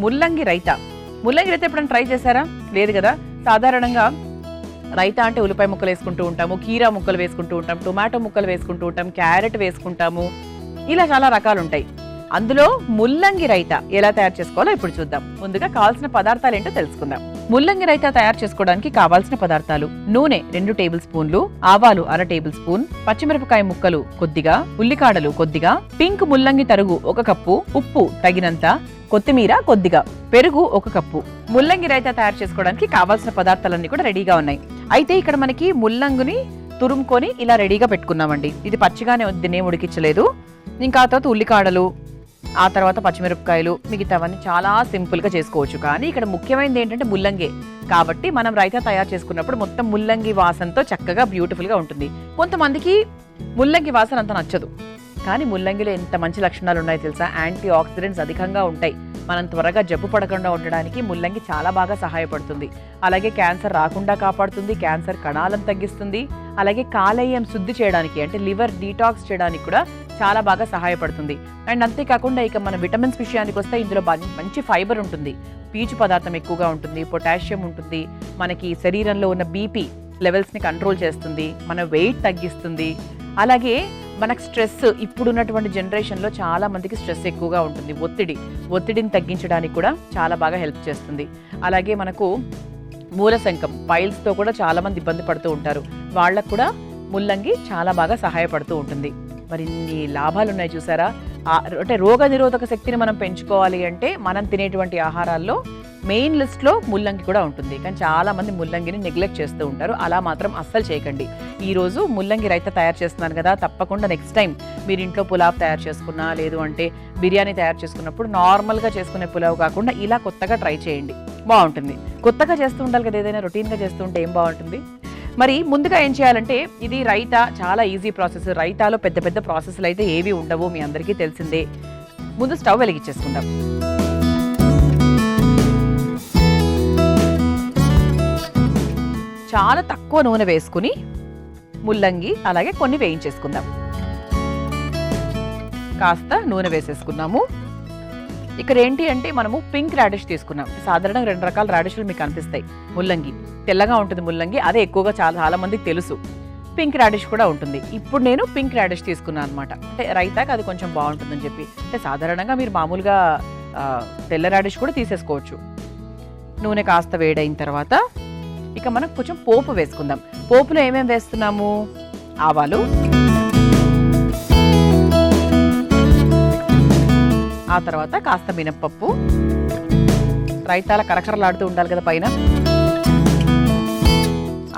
ముల్లంగి రైతా. ముల్లంగి రైతా ఎప్పుడైనా ట్రై చేశారా? లేదు కదా. సాధారణంగా రైతా అంటే ఉల్లిపాయ ముక్కలు వేసుకుంటూ ఉంటాము, కీరా ముక్కలు వేసుకుంటూ ఉంటాం, టొమాటో ముక్కలు వేసుకుంటూ ఉంటాం, క్యారెట్ వేసుకుంటాము, ఇలా చాలా రకాలు ఉంటాయి. అందులో ముల్లంగి రైతా ఎలా తయారు చేసుకోవాలో ఇప్పుడు చూద్దాం. ముందుగా కావాల్సిన పదార్థాలు ఏంటో తెలుసుకుందాం. ముల్లంగి రైతా తయారు చేసుకోవడానికి కావాల్సిన పదార్థాలు: నూనె 2 టేబుల్ స్పూన్లు, ఆవాలు 1/2 టేబుల్ స్పూన్, పచ్చిమిరపకాయ ముక్కలు కొద్దిగా, ఉల్లికాడలు కొద్దిగా, పింక్ ముల్లంగి తరుగు 1 కప్పు, ఉప్పు తగినంత, కొత్తిమీర కొద్దిగా, పెరుగు 1 కప్పు. ముల్లంగి రైతా తయారు చేసుకోవడానికి కావాల్సిన పదార్థాలన్నీ కూడా రెడీగా ఉన్నాయి. అయితే ఇక్కడ మనకి ముల్లంగిని తురుముకొని ఇలా రెడీగా పెట్టుకున్నామండి. ఇది పచ్చిగానే దీన్ని ఉడికించలేదు. ఇంకా ఆ తర్వాత ఉల్లికాడలు, ఆ తర్వాత పచ్చిమిరపకాయలు, మిగతావన్నీ చాలా సింపుల్గా చేసుకోవచ్చు. కానీ ఇక్కడ ముఖ్యమైనది ఏంటంటే ముల్లంగి కాబట్టి మనం రైతా తయారు చేసుకున్నప్పుడు మొత్తం ముల్లంగి వాసనతో చక్కగా బ్యూటిఫుల్గా ఉంటుంది. కొంతమందికి ముల్లంగి వాసన అంత నచ్చదు, కానీ ముల్లంగిలో ఎంత మంచి లక్షణాలు ఉన్నాయో తెలుసా? యాంటీ ఆక్సిడెంట్స్ అధికంగా ఉంటాయి. మనం త్వరగా జబ్బు పడకుండా ఉండడానికి ముల్లంగి చాలా బాగా సహాయపడుతుంది. అలాగే క్యాన్సర్ రాకుండా కాపాడుతుంది, క్యాన్సర్ కణాలను తగ్గిస్తుంది, అలాగే కాలేయం శుద్ధి చేయడానికి అంటే లివర్ డీటాక్స్ చేయడానికి కూడా చాలా బాగా సహాయపడుతుంది. అండ్ అంతేకాకుండా ఇక మన విటమిన్స్ విషయానికి వస్తే ఇందులో మంచి ఫైబర్ ఉంటుంది, పీచు పదార్థం ఎక్కువగా ఉంటుంది, పొటాషియం ఉంటుంది, మనకి శరీరంలో ఉన్న బీపీ లెవెల్స్ని కంట్రోల్ చేస్తుంది, మన వెయిట్ తగ్గిస్తుంది. అలాగే మనకు స్ట్రెస్, ఇప్పుడున్నటువంటి జనరేషన్లో చాలా మందికి స్ట్రెస్ ఎక్కువగా ఉంటుంది, ఒత్తిడిని తగ్గించడానికి కూడా చాలా బాగా హెల్ప్ చేస్తుంది. అలాగే మనకు మూలశంకం పైల్స్తో కూడా చాలా మంది ఇబ్బంది పడుతూ ఉంటారు, వాళ్ళకు కూడా ముల్లంగి చాలా బాగా సహాయపడుతూ ఉంటుంది. మరి ఇన్ని లాభాలు ఉన్నాయి చూసారా? అంటే రోగ నిరోధక శక్తిని మనం పెంచుకోవాలి అంటే మనం తినేటువంటి ఆహారాల్లో మెయిన్ లిస్ట్లో ముల్లంగి కూడా ఉంటుంది. కానీ చాలా మంది ముల్లంగిని నెగ్లెక్ట్ చేస్తూ ఉంటారు. అలా మాత్రం అస్సలు చేయకండి. ఈరోజు ముల్లంగి రైతా తయారు చేస్తున్నాను కదా, తప్పకుండా నెక్స్ట్ టైం మీరు ఇంట్లో పులావ్ తయారు చేసుకున్నా, లేదు అంటే బిర్యానీ తయారు చేసుకున్నప్పుడు నార్మల్గా చేసుకునే పులావ్ కాకుండా ఇలా కొత్తగా ట్రై చేయండి, బాగుంటుంది. కొత్తగా చేస్తూ ఉండాలి కదా, ఏదైనా రొటీన్గా చేస్తూ ఉంటే ఏం బాగుంటుంది. మరి ముందుగా ఏం చేయాలంటే, ఇది రైతా చాలా ఈజీ ప్రాసెస్. రైతాలో పెద్ద పెద్ద ప్రాసెస్లు అయితే ఏవి ఉండవు, మీ అందరికీ తెలిసిందే. ముందు స్టవ్ వెలిగించేసుకుందాం. చాలా తక్కువ నూనె వేసుకుని ముల్లంగి అలాగే కొన్ని వేయించేసుకుందాం. కాస్త నూనె వేసేసుకున్నాము. ఇక్కడ ఏంటి అంటే మనము పింక్ రాడిష్ తీసుకున్నాం. సాధారణంగా 2 రకాల రాడిష్లు మీకు కనిపిస్తాయి. ముల్లంగి తెల్లగా ఉంటుంది, ముల్లంగి అదే ఎక్కువగా చాలా మందికి తెలుసు. పింక్ రాడిష్ కూడా ఉంటుంది. ఇప్పుడు నేను పింక్ రాడిష్ తీసుకున్నాను అనమాట. అంటే రైతాకి అది కొంచెం బాగుంటుందని చెప్పి. అంటే సాధారణంగా మీరు మామూలుగా తెల్ల రాడిష్ కూడా తీసేసుకోవచ్చు. నూనె కాస్త వేడైన తర్వాత ఇక మనం కొంచెం పోపు వేసుకుందాం. పోపులో ఏమేమి వేస్తున్నాము? ఆవాలు, ఆ తర్వాత కాస్త మినప్పప్పు, రైతాల కరకరలాడుతూ ఉండాలి కదా పైన.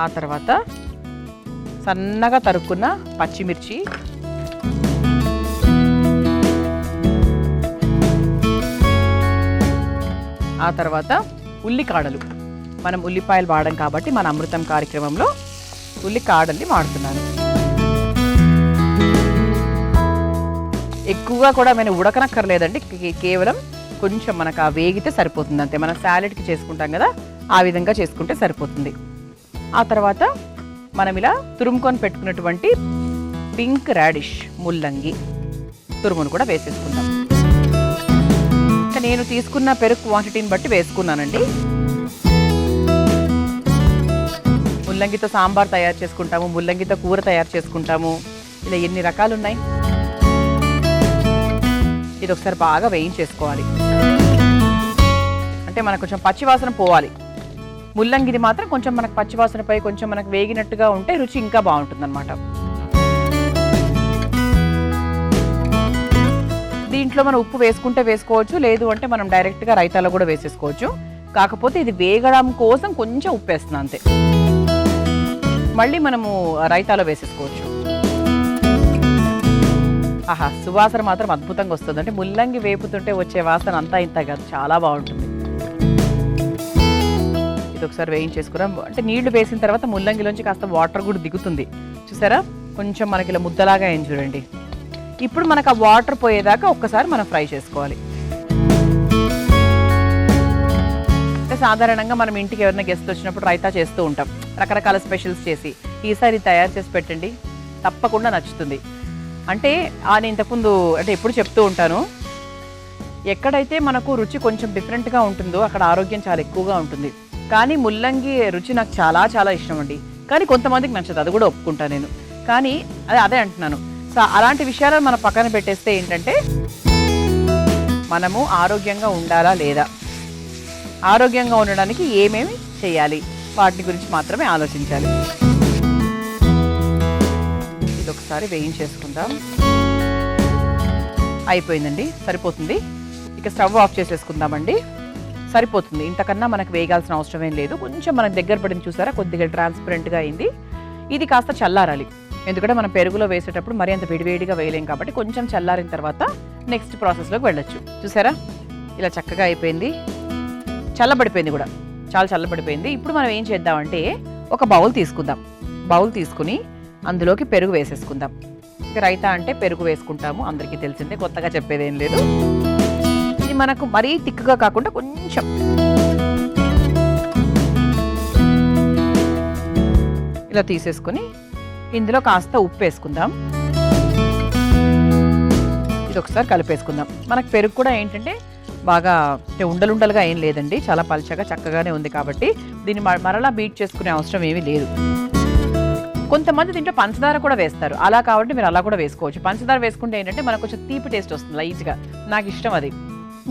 ఆ తర్వాత సన్నగా తరుక్కున్న పచ్చిమిర్చి, ఆ తర్వాత ఉల్లికాడలు. మనం ఉల్లిపాయలు వాడడం కాబట్టి మన అమృతం కార్యక్రమంలో ఉల్లికాడల్ని వాడుతున్నాను. ఎక్కువగా కూడా మనం ఉడకనక్కర్లేదండి, కేవలం కొంచెం మనకు ఆ వేగితే సరిపోతుంది అంతే. మనం సాలెడ్కి చేసుకుంటాం కదా, ఆ విధంగా చేసుకుంటే సరిపోతుంది. ఆ తర్వాత మనం ఇలా తురుముకొని పెట్టుకున్నటువంటి పింక్ రాడిష్ ముల్లంగి తురుమును కూడా వేసేసుకుందాం. నేను తీసుకున్న పెరుగు క్వాంటిటీని బట్టి వేసుకున్నానండి. ముల్లంగితో సాంబార్ తయారు చేసుకుంటాము, ముల్లంగితో కూర తయారు చేసుకుంటాము, ఇలా ఎన్ని రకాలు ఉన్నాయి. ఇది ఒకసారి బాగా వేయించేసుకోవాలి. అంటే మనకు కొంచెం పచ్చివాసన పోవాలి. ముల్లంగిది మాత్రం కొంచెం మనకు పచ్చివాసనపై కొంచెం మనకు వేగినట్టుగా ఉంటే రుచి ఇంకా బాగుంటుంది అనమాట. దీంట్లో మనం ఉప్పు వేసుకుంటే వేసుకోవచ్చు, లేదు అంటే మనం డైరెక్ట్గా రైతాలో కూడా వేసేసుకోవచ్చు. కాకపోతే ఇది వేగడం కోసం కొంచెం ఉప్పు వేస్తున్నాం అంతే. మళ్ళీ మనము రైతాలో వేసేసుకోవచ్చు. ఆహా, సువాసన మాత్రం అద్భుతంగా వస్తుంది. అంటే ముల్లంగి వేపుతుంటే వచ్చే వాసన అంతా ఇంత కాదు, చాలా బాగుంటుంది. ఇది ఒకసారి వేయించేసుకున్నాం. అంటే నీళ్లు వేసిన తర్వాత ముల్లంగిలోంచి కాస్త వాటర్ కూడా దిగుతుంది చూసారా, కొంచెం మనకి ఇలా ముద్దలాగా ఏం చూడండి. ఇప్పుడు మనకు ఆ వాటర్ పోయేదాకా ఒక్కసారి మనం ఫ్రై చేసుకోవాలి. అంటే సాధారణంగా మనం ఇంటికి ఎవరైనా గెస్ట్ వచ్చినప్పుడు రైతా చేస్తూ ఉంటాం, రకరకాల స్పెషల్స్ చేసి. ఈసారి తయారు చేసి పెట్టండి, తప్పకుండా నచ్చుతుంది. అంటే నేను ఇంతకుముందు అంటే ఎప్పుడు చెప్తూ ఉంటాను, ఎక్కడైతే మనకు రుచి కొంచెం డిఫరెంట్గా ఉంటుందో అక్కడ ఆరోగ్యం చాలా ఎక్కువగా ఉంటుంది. కానీ ముల్లంగి రుచి నాకు చాలా చాలా ఇష్టం అండి. కానీ కొంతమందికి నచ్చదు, అది కూడా ఒప్పుకుంటా నేను. కానీ అదే అంటున్నాను. సో అలాంటి విషయాలను మనం పక్కన పెట్టేస్తే ఏంటంటే మనము ఆరోగ్యంగా ఉండాలా లేదా, ఆరోగ్యంగా ఉండడానికి ఏమేమి చేయాలి, వాటి గురించి మాత్రమే ఆలోచించాలి. ఇది ఒకసారి వేయించేసుకుందాం. అయిపోయిందండి, సరిపోతుంది. ఇక స్టవ్ ఆఫ్ చేసేసుకుందామండి. సరిపోతుంది, ఇంతకన్నా మనకు వేగాల్సిన అవసరం ఏం లేదు. కొంచెం మనకు దగ్గర పడింది చూసారా, కొద్దిగా ట్రాన్స్పరెంట్గా అయింది. ఇది కాస్త చల్లారాలి, ఎందుకంటే మనం పెరుగులో వేసేటప్పుడు మరీ అంత వేడివేడిగా వేయలేం కాబట్టి కొంచెం చల్లారిన తర్వాత నెక్స్ట్ ప్రాసెస్లోకి వెళ్ళొచ్చు. చూసారా ఇలా చక్కగా అయిపోయింది, చల్లబడిపోయింది కూడా, చాలా చల్లబడిపోయింది. ఇప్పుడు మనం ఏం చేద్దామంటే ఒక బౌల్ తీసుకుందాం. బౌల్ తీసుకుని అందులోకి పెరుగు వేసేసుకుందాం. ఇక రైతా అంటే పెరుగు వేసుకుంటాము, అందరికీ తెలిసిందే, కొత్తగా చెప్పేది ఏం లేదు. ఇది మనకు మరీ తిక్కుగా కాకుండా కొంచెం ఇలా తీసేసుకుని ఇందులో కాస్త ఉప్పు వేసుకుందాం. ఇది ఒకసారి కలిపేసుకుందాం. మనకు పెరుగు కూడా ఏంటంటే బాగా ఉండలుండలుగా ఏం లేదండి, చాలా పల్చగా చక్కగానే ఉంది కాబట్టి దీన్ని మరలా బీట్ చేసుకునే అవసరం ఏమీ లేదు. కొంతమంది దీంట్లో పంచదార కూడా వేస్తారు, అలా కాబట్టి మీరు అలా కూడా వేసుకోవచ్చు. పంచదార వేసుకుంటే ఏంటంటే మనకు కొంచెం తీపి టేస్ట్ వస్తుంది లైట్గా, నాకు ఇష్టం అది,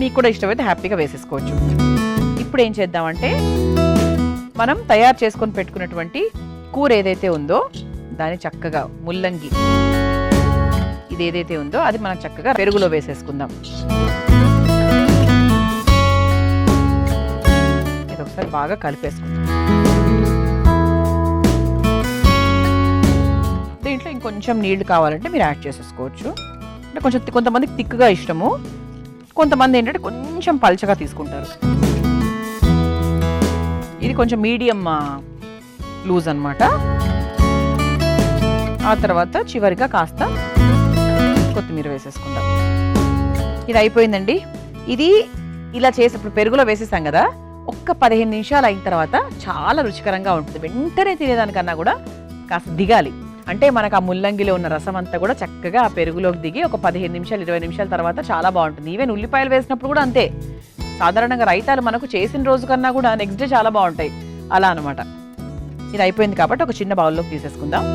మీకు కూడా ఇష్టమైతే హ్యాపీగా వేసేసుకోవచ్చు. ఇప్పుడు ఏం చేద్దామంటే మనం తయారు చేసుకొని పెట్టుకున్నటువంటి కూర ఏదైతే ఉందో దాన్ని చక్కగా ముల్లంగి ఇది ఏదైతే ఉందో అది మనం చక్కగా పెరుగులో వేసేసుకుందాం. ఇది ఒకసారి బాగా కలిపేసుకుందాం. దీంట్లో ఇంకొంచెం నీళ్లు కావాలంటే మీరు యాడ్ చేసేసుకోవచ్చు. అంటే కొంచెం కొంతమందికి తిక్కుగా ఇష్టము, కొంతమంది ఏంటంటే కొంచెం పల్చగా తీసుకుంటారు. ఇది కొంచెం మీడియం లూజ్ అన్నమాట. ఆ తర్వాత చివరిగా కాస్త కొత్తిమీర వేసేసుకుందాం. ఇది అయిపోయిందండి. ఇది ఇలా చేసి ఇప్పుడు పెరుగులో వేసేసాం కదా, ఒక్క 15 నిమిషాలు అయిన తర్వాత చాలా రుచికరంగా ఉంటుంది. వెంటనే తినేదానికన్నా కూడా కాస్త దిగాలి, అంటే మనకు ఆ ముల్లంగిలో ఉన్న రసం అంతా కూడా చక్కగా ఆ పెరుగులోకి దిగి ఒక 15 నిమిషాలు 20 నిమిషాల తర్వాత చాలా బాగుంటుంది. ఈవెన్ ఉల్లిపాయలు వేసినప్పుడు కూడా అంతే. సాధారణంగా రైతాలు మనకు చేసిన రోజు కన్నా కూడా నెక్స్ట్ డే చాలా బాగుంటాయి, అలా అనమాట. ఇది అయిపోయింది కాబట్టి ఒక చిన్న బౌల్లోకి తీసేసుకుందాం.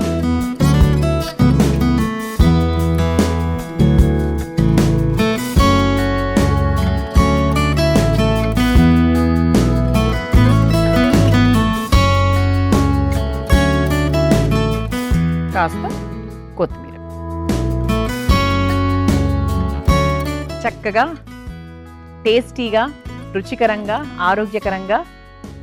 కాస్త కొత్తిమీర, చక్కగా టేస్టీగా రుచికరంగా ఆరోగ్యకరంగా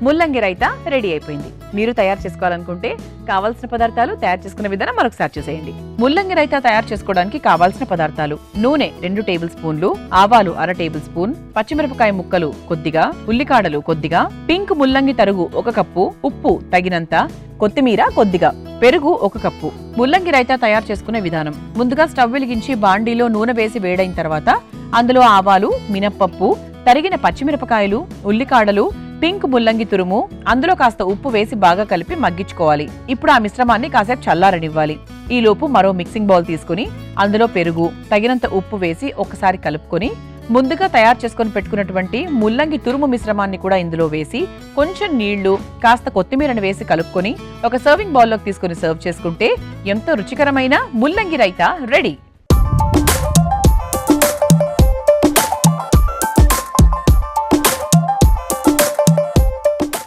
ముల్లంగి రైతా రెడీ అయిపోయింది. మీరు తయారు చేసుకోవాలనుకుంటే కావాల్సిన పదార్థాలు, తయారు చేసుకునే విధానం మరొకసారి చూసేయండి. ముల్లంగి రైతా తయారు చేసుకోవడానికి కావాల్సిన పదార్థాలు: నూనె 2 టేబుల్ స్పూన్లు, ఆవాలు 1/2 టేబుల్ స్పూన్, పచ్చిమిరపకాయ ముక్కలు కొద్దిగా, ఉల్లికాడలు కొద్దిగా, పింక్ ముల్లంగి తరుగు 1 కప్పు, ఉప్పు తగినంత, కొత్తిమీర కొద్దిగా, పెరుగు 1 కప్పు. ముల్లంగి రైతా తయారు చేసుకునే విధానం: ముందుగా స్టవ్ వెలిగించి బాండీలో నూనె వేసి వేడైన తర్వాత అందులో ఆవాలు, మినప్పప్పు, తరిగిన పచ్చిమిరపకాయలు, ఉల్లికాడలు, పింక్ ముల్లంగి తురుము, అందులో కాస్త ఉప్పు వేసి బాగా కలిపి మగ్గించుకోవాలి. ఇప్పుడు ఆ మిశ్రమాన్ని కాసేపు చల్లారనివ్వాలి. ఈలోపు మరో మిక్సింగ్ బౌల్ తీసుకుని అందులో పెరుగు, తగినంత ఉప్పు వేసి ఒకసారి కలుపుకొని ముందుగా తయారు చేసుకొని పెట్టుకున్నటువంటి ముల్లంగి తురుము మిశ్రమాన్ని కూడా ఇందులో వేసి కొంచెం నీళ్లు, కాస్త కొత్తిమీరను వేసి కలుపుకొని ఒక సర్వింగ్ బౌల్లోకి తీసుకుని సర్వ్ చేసుకుంటే ఎంతో రుచికరమైన ముల్లంగి రైతా రెడీ.